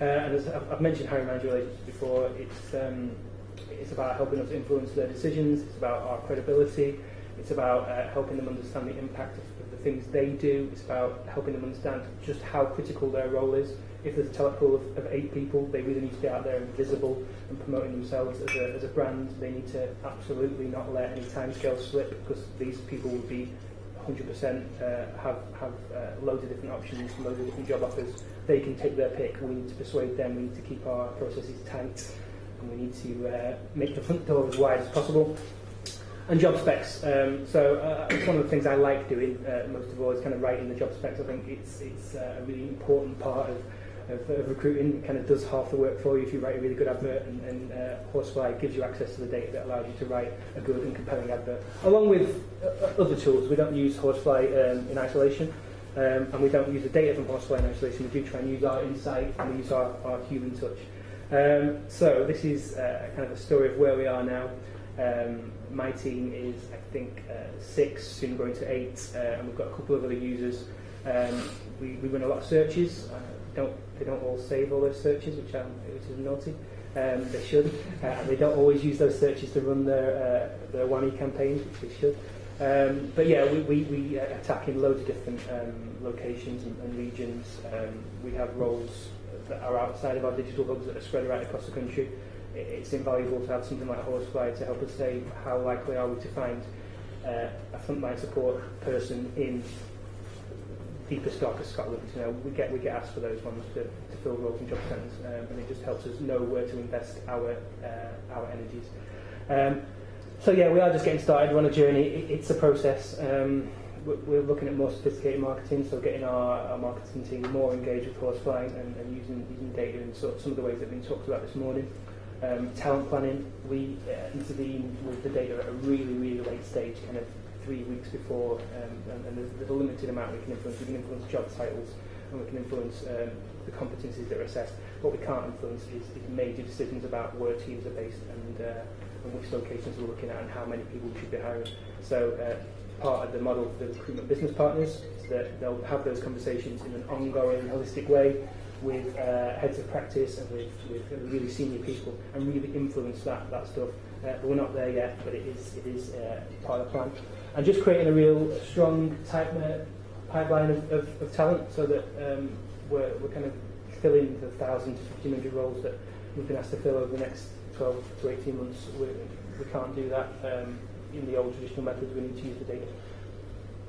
And as I've mentioned hiring manager relationships before, it's about helping us influence their decisions, it's about our credibility, it's about helping them understand the impact of the things they do, it's about helping them understand just how critical their role is. If there's a talent pool of 8 people, they really need to be out there and visible and promoting themselves as a brand. They need to absolutely not let any timescales slip, because these people would be 100% have loads of different options, loads of different job offers. They can take their pick. We need to persuade them. We need to keep our processes tight, and we need to make the front door as wide as possible. And job specs. It's one of the things I like doing most of all, is kind of writing the job specs. I think it's a really important part of recruiting. It kind of does half the work for you if you write a really good advert, and Horsefly gives you access to the data that allows you to write a good and compelling advert. Along with other tools, we don't use Horsefly in isolation, and we don't use the data from Horsefly in isolation. We do try and use our insight, and we use our human touch. So this is kind of a story of where we are now. My team is, I think, 6, soon going to 8, and we've got a couple of other users. We run a lot of searches. They don't all save all those searches, which is naughty. They should, and they don't always use those searches to run their WANI campaigns, which they should. But yeah, we attack in loads of different locations and regions. We have roles that are outside of our digital hubs that are spread right across the country. It's invaluable to have something like Horsefly to help us say how likely are we to find a frontline support person in deepest, darkest Scotland. You know, we get asked for those ones to fill roles in job centres, and it just helps us know where to invest our energies. So yeah, we are just getting started. We're on a journey. It's a process. We're looking at more sophisticated marketing, so getting our marketing team more engaged with Horsefly and using data in some of the ways that have been talked about this morning. Talent planning, we intervene with the data at a really, really late stage, kind of 3 weeks before, and there's a limited amount we can influence. We can influence job titles, and we can influence the competencies that are assessed. What we can't influence is major decisions about where teams are based and which locations we're looking at and how many people we should be hiring. So part of the model for the recruitment business partners is that they'll have those conversations in an ongoing, holistic way with heads of practice and with really senior people, and really influence that stuff. But we're not there yet, but it is part of the plan. And just creating a real strong pipeline of talent, so that we're kind of filling the 1,000 to 1,500 roles that we've been asked to fill over the next 12 to 18 months. We can't do that in the old traditional methods. We need to use the data.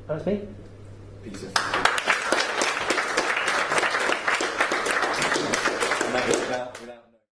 That's me. Peter. And that was without